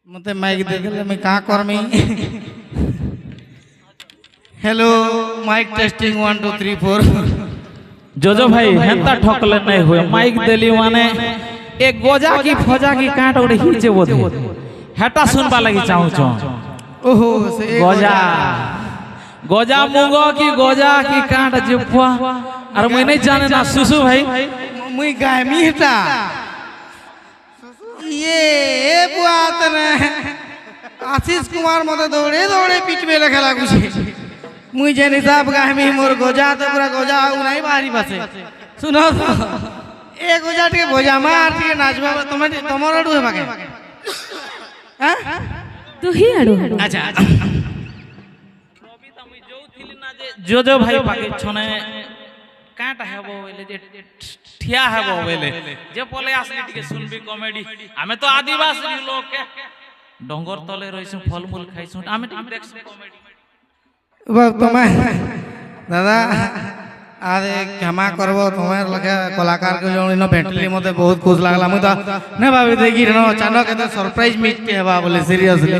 मते माइक दे देले मैं का करमी। Hello mic testing 1 2 3 4। जोजो भाई हेंता ठोकले नहीं हुए माइक देली माने एक गोजा की फजा की काट ओडे हिचे बोधे हेटा सुनबा लगी चाहू छ। ओहो से गोजा गोजा मुंगो की गोजा की काट जिपुआ अरे मैं नहीं जाने ना सुसु भाई मुई गायमी हटा ये बुआत ने आशीष कुमार मते दौड़े दौड़े पीठ में लगे लागू छे। मुई जे हिसाब गायमी मोर गोजा तो पूरा गोजा आउ नहीं बाहरी बसे। सुनो तो ए गोजा के गोजा मार के नाचबा तमे तमर अडू हे बाके हां तू ही अडू अच्छा रवि त मुई जो थिली ना जे जोजो भाई पाके छने काट हेबो वेले जे ठिया हेबो वेले जे बोले असली टिके सुनबी कॉमेडी हमें तो आदिवासी लोग के डोंगर तले रहिसु फलमूल खाइसु हमें टिके देखसु कॉमेडी तमे दादा अरे क्षमा करबो तुम्हार लगे कलाकार के जो इन भेटली मते बहुत खुश लागला मु तो ने भाभी देखि न अचानक के सरप्राइज मीट के हेबा बोले सीरियसली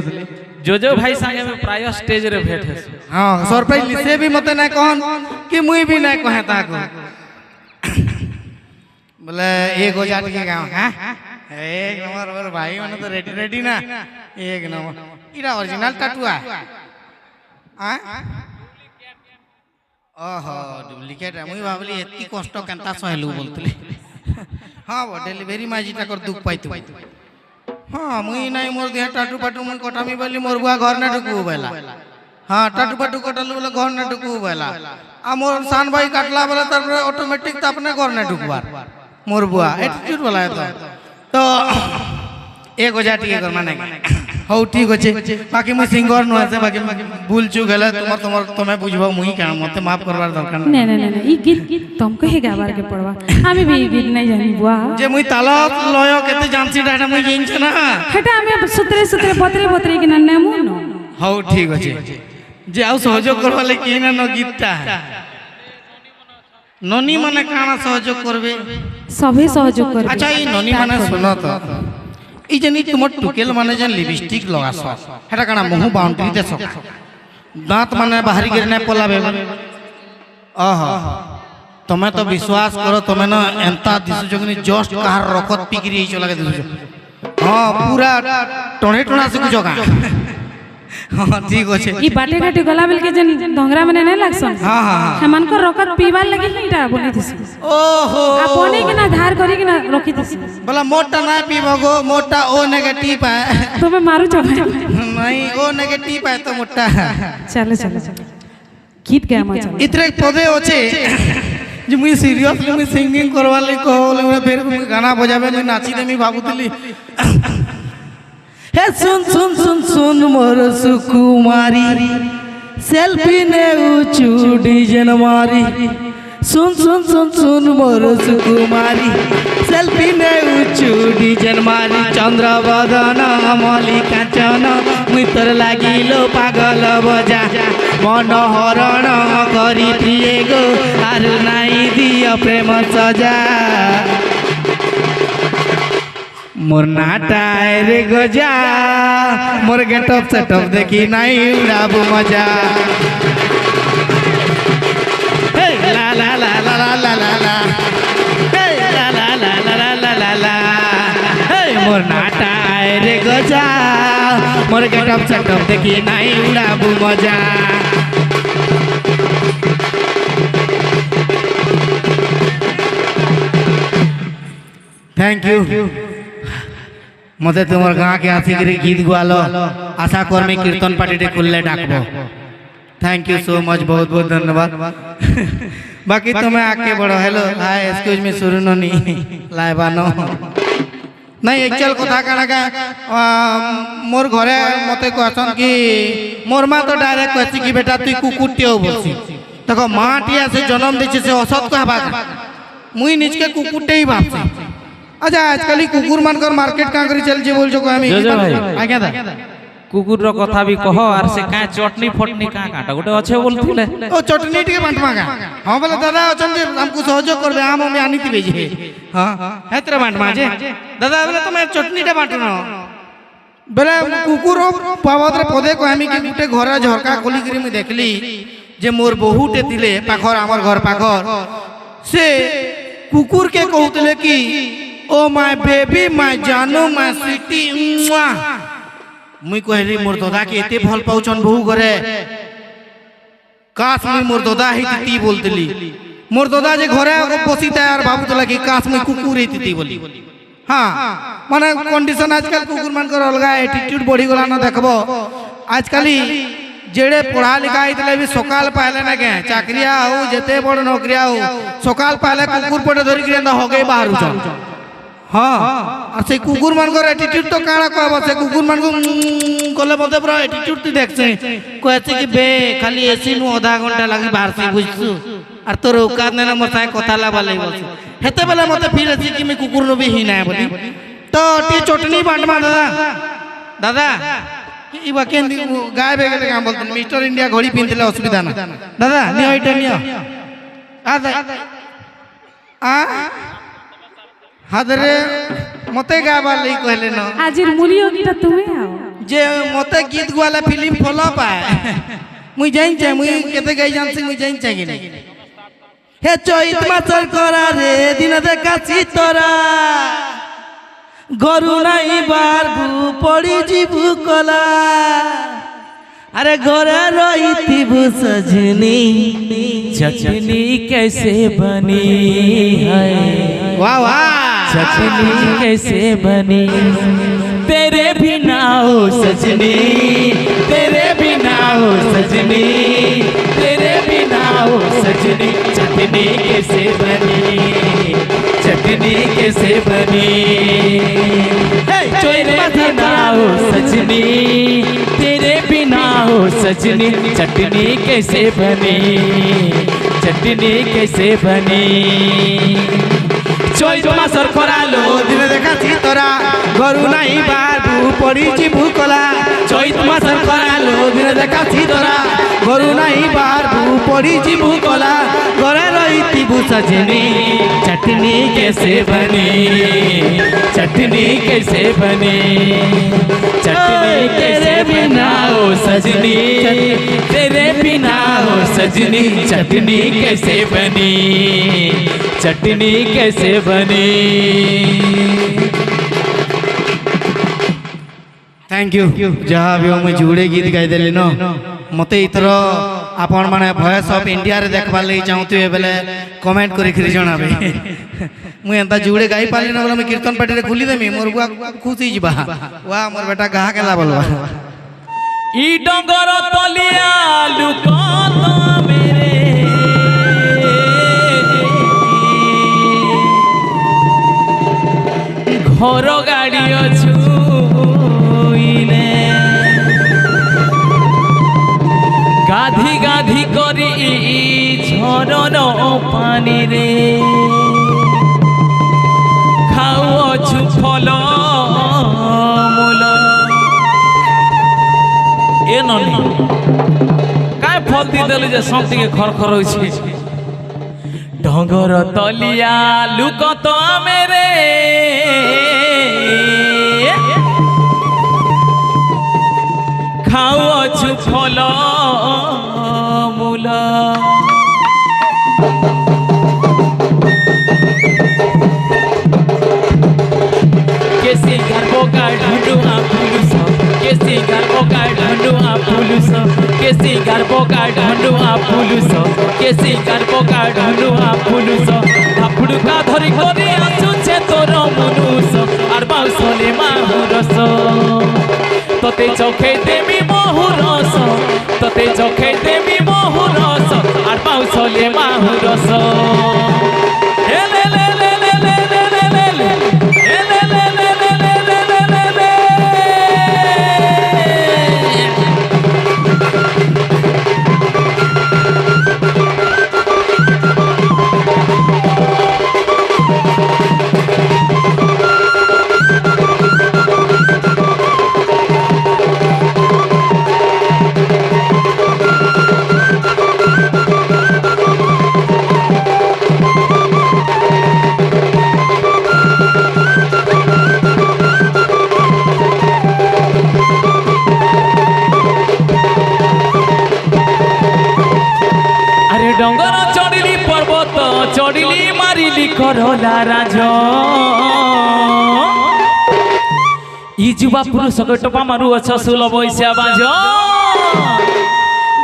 जोजो भाई संगे में प्राय स्टेज रे भेट है। हां सरप्राइज लिसे भी मते नहीं कहन कि मुई भी नहीं कहे ताको बोले एक हजार के गांव हां एक नंबर और भाई मन तो रेडी रेडी ना एक नंबर इरा ओरिजिनल टटुआ हां ओहो डुप्लीकेट मुई भाबली एती कष्ट केनता सहलु बोलतली हां वो डिलीवरी माजीटा कर दुख पाइतु हां मुई नहीं मोर देह टाटू पाटू मुई कटामी बोली मोर बुआ घर ना ढुकू बेला हां टाटू पाटू कटलु बोले घर ना ढुकू बेला आ मोर सान भाई काटला बोले तर ऑटोमेटिक त अपने घर ना ढुकबार मोर बुआ एटीट्यूड वाला है तो एक हो जाती है माने हो ठीक होचे बाकी मैं सिंगर न है बाकी भूल चूक गेले तुमर तुमर तुम्हें बुझबो मुई का मते माफ करवार दरकार नहीं नहीं नहीं ई गीत तुमको ही गाबार के पड़वा हमें भी ई गीत नहीं जानी बुआ जे मुई ताल लय केते जानसी डाटा मुई जिंच ना हेटा हमें सुतरे सुतरे बतरे बतरे के नन्ने मु न हो ठीक होचे जे आउ सहयोग करवाले कि ना न गीतटा ननी माने काना सहयोग करबे सभी सहयोग करबे। अच्छा ई ननी माने सुनो तो ई जनी तुमर टुकेल माने जन लिपस्टिक लगास हेटा काना मुंह बाउंड्री देस दांत माने बाहरी गिरने पलाबे आहा तमे तो विश्वास करो तमे न एंता दिसु जगनी जस्ट कार रखत पिकरी चला के दिसु हां पूरा टणे टणा से कुछ का हां ठीक होचे ई बाटे घाटे गला बेल के जन ढोंगरा मने नहीं लागसन हां हां हमन को रकत पीवार लगी हीटा बोली दिस ओहो आपने के ना धार करी के ना रखी दिस बोला मोटा ना पीबोगो मोटा ओ नेगेटिव है तो मैं मारू चबे नहीं ओ नेगेटिव है तो मोटा चलो चलो चलो गीत गाय मजा इतरे पदे होचे जे मुई सीरियसली मुई सिंगिंग करवाले कहले मैं फिर मुई गाना बजाबे मुई नाची देमी भाबुतली हे सुन सुन सुन सुन मोर सुकुमारी सेल्फी ने उचू डिजाइन मारी सुन सुन सुन सुन मोर सुकुमारी सेल्फी ने उचू डिजाइन मारी चंद्र बदन मल्लिका चन मुई तोर लागिलो पागल बजा मन हरण करी प्रिय गो आरु नाई दियो प्रेम सजा मोर नाटाय रे गजा मोर गेटअप सेटअप देखी नहीं उड़ाबू मजा हे ला ला ला ला ला ला ला ला हे ला ला ला ला ला ला ला हे मोर नाटाय रे गजा मोर गेटअप सेटअप देखी नहीं उड़ाबू मजा थैंक यू मते तुमर गाँ के आसी गीत गुआलो आशा कर्मी कीर्तन पार्टी खुलले डाकबो थैंक यू सो मच बहुत बहुत धन्यवाद बाकी तुम्हें आके बड़ो हेलो हाय एक्सक्यूज मी सुरू ननी लाइबानो नहीं एक्चुअल कथा काना का मोर घरे मते कहसन कि मोर मां तो डायरेक्ट कहसी कि बेटा तू कुकुरटियो बोलसी देखो माटिया से जन्म देछि से असत कहबा मुई निज के कुकुरटे ही भाबसी अच्छा आजकल कुकुर मानकर मार्केट का करी चल जे बोल जो हमें आज्ञा था कुकुर रो कथा भी कहो और से का चटनी फटनी का काटा गोटे अच्छे बोलथिले ओ चटनी टिके बांटमा का हां बोले दादा अछन जे हमको सहयोग करबे हम में आनी थी जे हां हेतरे बांटमा जे दादा बोले तुम चटनी टा बांटनो বেলে কুকুর বাবদরে পদে কহমি কি গুটে ঘরে ঝরকা খুলিকি মুই দেখলি যে মোর বহুটে দিলে পাখর আমার ঘর পাখর সে কুকুর কে কহুতলে কি ও মাই বেবি মাই জানু মাই সুইটি মুই কহিলি মোর দাদা কে এতে ভাল পাউছন বহু ঘরে কাশ মুই মোর দাদা হিতি বলতলি মোর দাদা যে ঘরে বসিতে আর ভাবুতলা কি কাশ মুই কুকুর হিতি বলি হ্যাঁ মানে কন্ডিশন আজকাল কুকুর মানকর অলগা এটিट्यूड বড়ি গলা না দেখবো আজকালি जेड़े पढ़ा लिखा इतले भी सकाल पहले ना के चाकरिया हो जते बड़ नौकरिया हो सकाल पहले कुकुर पटे धरि के हो गए बाहर उचल हां और से कुकुर मान को एटीट्यूड तो काड़ा कहब से कुकुर मान को कोले मते पूरा एटीट्यूड ती देखसे कहते कि बे खाली एसी नु आधा घंटा लागी बाहर से बुझसु और तोर औकात ने मोर साथे कथा लाबा लई बोल हेते बेला मते फिर अछि कि मैं कुकुर नु भी हिना बोली तो टी चटनी बांटमा दादा दादा ई बाकेन गाय बेगले काम बोलतन मिस्टर इंडिया घड़ी पिनले असुविधा ना दादा नियो इटा नियो आ हादरे मते गाबा लई कहले न आजिर मुलियो गीता तुमे आओ जे मते गीत गाला फिल्म फॉलो पाए मुई जाइन चाहे मुई केते गाई जान से मुई जाइन चाहे हे चैत माचर करा रे दिन देखाची तोरा गरु नाई बारबु पड़ी जीबु कला अरे घरे रहीथिबु सजनी चटनी कैसे बनी है वाह वाह चटनी कैसे बनी तेरे बिना हो सजनी तेरे बिना हो सजनी तेरे बिना हो सजनी चटनी कैसे बनी चटनी कैसे बनी तेरे बिना हो सजनी तेरे बिना हो सजनी चटनी कैसे बनी चटनी कैसे बनी चैत मासर करालो दिन देखाची तोरा गरु नाई बारबु पड़ी जीबु कला चैत मासर करालो दिन देखाची तोरा गरु नाई बारबु पड़ी जीबु कला घरे रहीथिबु सजनी चटनी कैसे बनी चटनी कैसे बनी चटनी कैसे बिना हो सजनी तेरे बिना हो सजनी चटनी कैसे बनी चटनी कैसे बनी थैंक यू जहाँ भी मुझे जुड़े गीत गाई देली न मते इतर आपण माने वॉइस ऑफ इंडिया रे देखबा लई चाहूते बेले कमेंट करी खरी जणाबे मु एंता जुड़े गाई पाली न बोला मैं कीर्तन पार्टी रे खुली देमी मोर बुआ खुशी जिबा वाह मोर बेटा गाहा केला बोलबा ई डंगर तलिया लुका तो मेरे घर गाड़ी छुईने गाधी गाधी करी झरन पानी रे खाऊछु फल मूल ए ननी काय फल दी देले जे सब दिके खरखर होइछे डंगर तलिया लुक तो मेरे खाऊछु फल मूल केसी गर्भो का ढंडुआ पुलुस केसी गर्भो का ढंडुआ पुलुस केसी गर्भो का ढंडुआ पुलुस केसी गर्भो का ढंडुआ पुलुस हापुड़ का धरी करे आसुछे तोर मनुष आर बाउसले माहुरस तते चोखे देमी मोहुरस तते चोखे देमी मोहुरस आर बाउसले माहुरस हे ले ले ले ले ले ले ले ले हे ले ले ले ले ले ले ले ले ধরলা রাজ ই যুবা পুরুষ টপা মারু অছ সুল বৈশা বাজ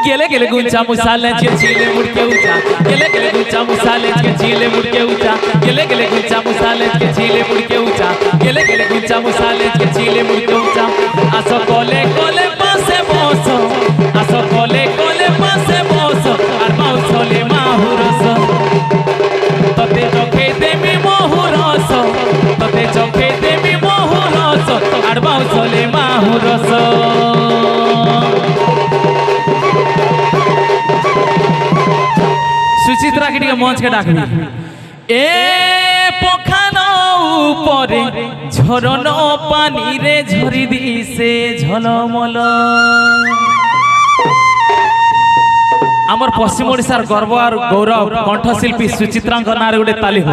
गेले गेले गुंचा मुसाले चिले मुड़के उठा गेले गेले गुंचा मुसाले चिले मुड़के उठा गेले गेले गुंचा मुसाले चिले मुड़के उठा गेले गेले गुंचा मुसाले चिले मुड़के उठा आसो कोले कोले पासे बसो आसो कोले कोले पासे बसो আর মাউসলে মাহুরস ততে চোখে দেমি মহুরস ততে চোখে দেমি মহুরস আর মাউসলে মাহুরস সুচিত্রা কে টিকে মঞ্চ কে ডাকবি এ পখান উপরে ঝরন পানি রে ঝরি দিছে ঝলমল আমার পশ্চিম ওড়িশার গর্ব আর গৌরব কণ্ঠশিল্পী সুচিত্রাঙ্ক নারে গোটে তালি হো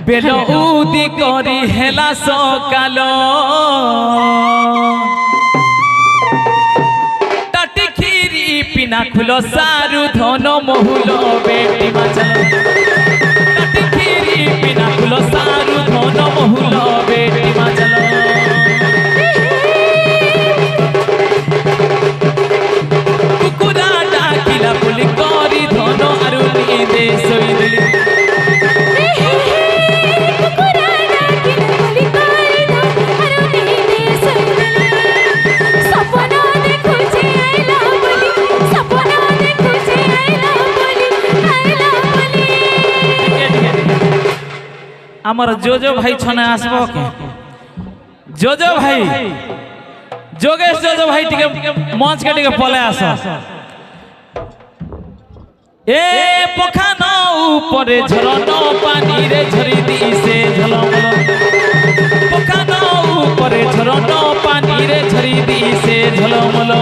বেল উদি করি হেলা সকাল পিনা খুলো সারু ধন মহুল বেটি মাচল কাটি খিরি পিনা খুলো সারু ধন মহুল বেটি মাচল কুকুরা ডাকিলা বুলি করি ধন আরু নিদে সই দিলি আমার জোজো ভাই ছনে আসবো কে জোজো ভাই যোগেশ জোজো ভাই টিকে মঞ্চ কে টিকে পলে আস এ পখান উপরে ঝরন পানি রে ঝরি দিছে ঝলমল পখান উপরে ঝরন পানি রে ঝরি দিছে ঝলমল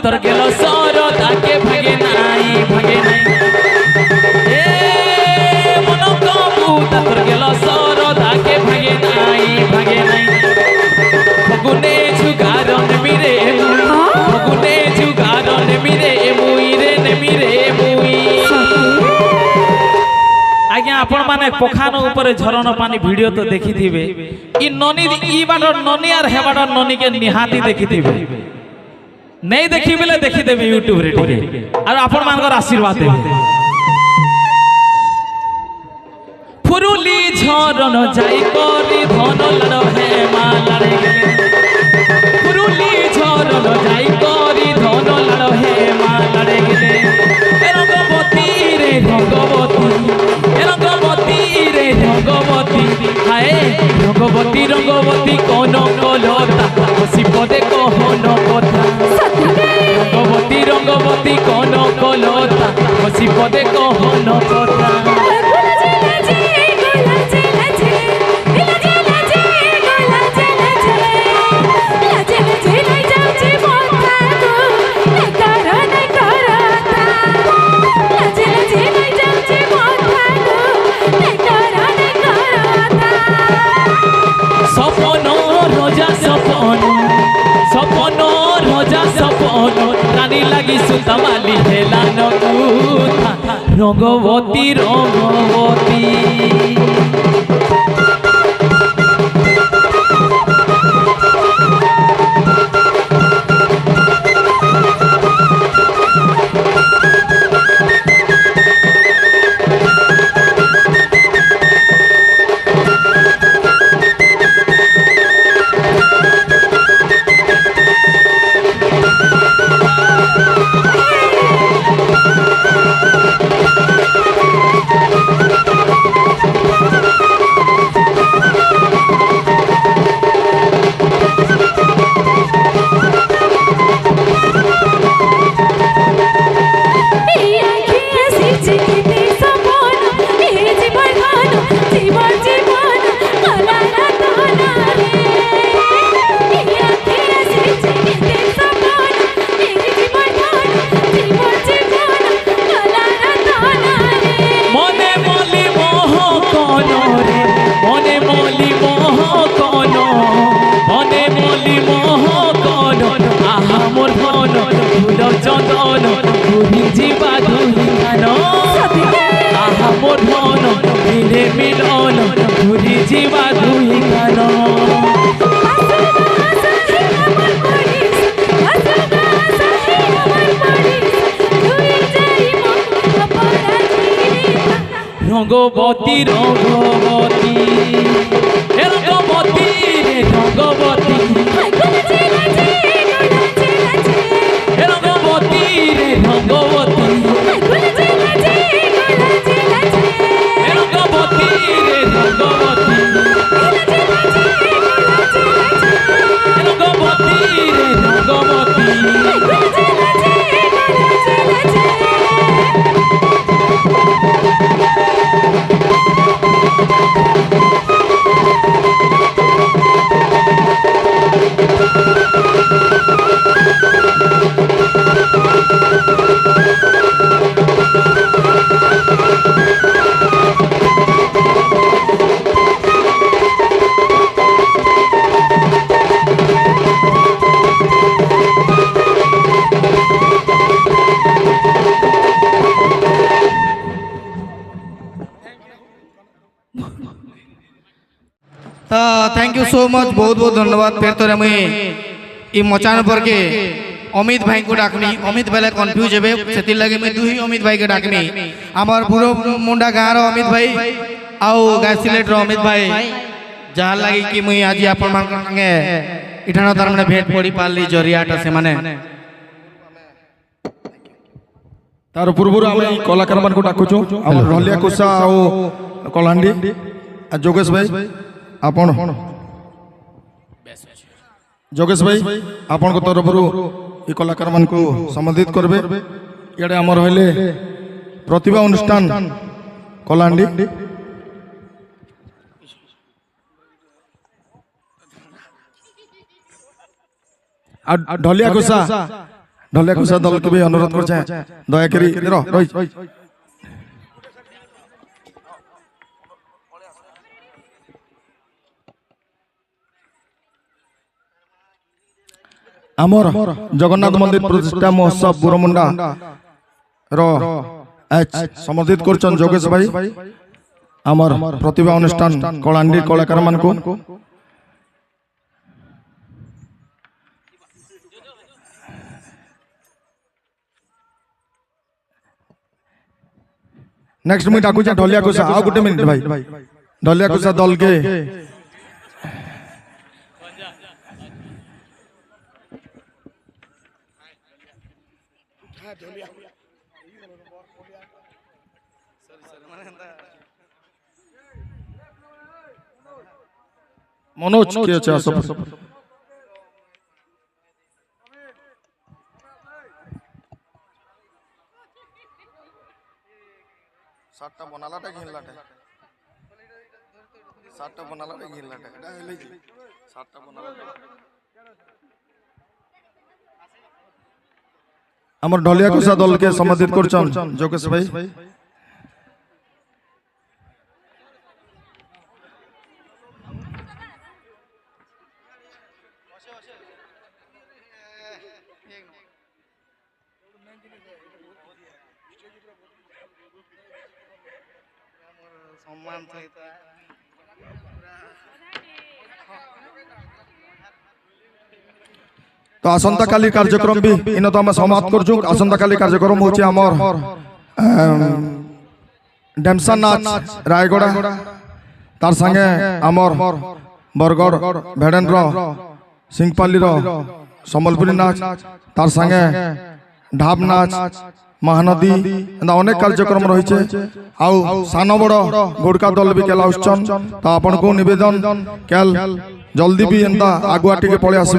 তোর গেল সর তাকে ভাগে নাই এ মন কবু তোর গেল সর তাকে ভাগে নাই ফগুনে জুগারন মিরে ফগুনে জুগারন মিরে মুই রে নেমিরে মুই আজ্ঞা আপন মানে পখান উপরে ঝরণ পানি ভিডিও তো দেখিথিবে ই ননি ই বাডর ননি আর হেবাডর ননি কে নিহাতি দেখিথিবে नहीं देखी बेले देखी देवे यूट्यूब रे ठीक और आपण मानकर आशीर्वाद देवे फुरुली झरन जाई करी धन लड़ हे मालारे गेले फुरुली झरन जाई करी धन लड़ हे मालारे गेले रंगवती रे रंगवती हाय रंगवती कोन कोलता हसी पदे कहन कथा रंगवती कोन कोलता हसी पदे कहन कथा রানী লাগি সুতামালি হেলা নকুথা রঙ্গবতী রঙ্গবতী মিলন ঘুরি যা দুই গান আহা মোর মন বিনে মিলন ঘুরি যা দুই গান রঙ্গবতী রঙ্গবতী হে রঙ্গবতী রে রঙ্গবতী হে রঙ্গবতী রে রঙ্গবতী হে রঙ্গবতী রে রঙ্গবতী হে রঙ্গবতী রে রঙ্গবতী तो थैंक यू सो मच बहुत बहुत धन्यवाद फिर तो मुई ई मचान पर के अमित भाई को डाकनी अमित भाई कन्फ्यूज हे से लगे मुई दुही अमित भाई के डाकनी आमर बुढ़ो मुंडा गाँव अमित भाई आउ गाय सिलेट अमित भाई जहाँ लगे कि मुई आज आपण मान संगे इठानो तार माने भेट पड़ी पाली जरियाटा से माने तार पूर्व आम कलाकार मान को डाकुचु रलिया कुसा आ कलांडी जोगेश भाई आपण जोगेश भाई आपण को तरफ ये कलाकार मान को संबोधित करबे इडे हमर होइले प्रतिभा अनुष्ठान कलांडी आ ढलिया कुसा दल को भी अनुरोध कर दया करी रही आमर जगन्नाथ मंदिर प्रतिष्ठा महोत्सव बुरमुंडा समर्थित कर जोगेश भाई आमर प्रतिभा अनुष्ठान कलांडी कलाकार मान को नेक्स्ट मुझे डाकुचा ढलिया कुसा आ गोटे मिनिट भाई ढलिया कुसा दल के मनोज के अच्छा सब सातटा बनालाटा घिनलाटा सातटा बनालाटा घिनलाटा এটা হইলে কি সাতটা बनालाटा हमर ढलिया कुसा दल के संबोधित करछन जोगेश भाई सम्मान सहित तो आसंता काली कार्यक्रम भी इन तो आम समाप्त कर आसंता काली कार्यक्रम होची आमर डेमसा नाच रायगड़ा तार संगे आमर बरगढ़ भेड़ेन्द्र सिंहपाली सम्बलपुरी नाच तार संगे ढाब नाच महानदी अनेक कार्यक्रम रही आउ सान बड़ गुड़का दल भी केला तो आपन को निवेदन केल जल्दी भी एंता आगुआ टिके पड़े आस।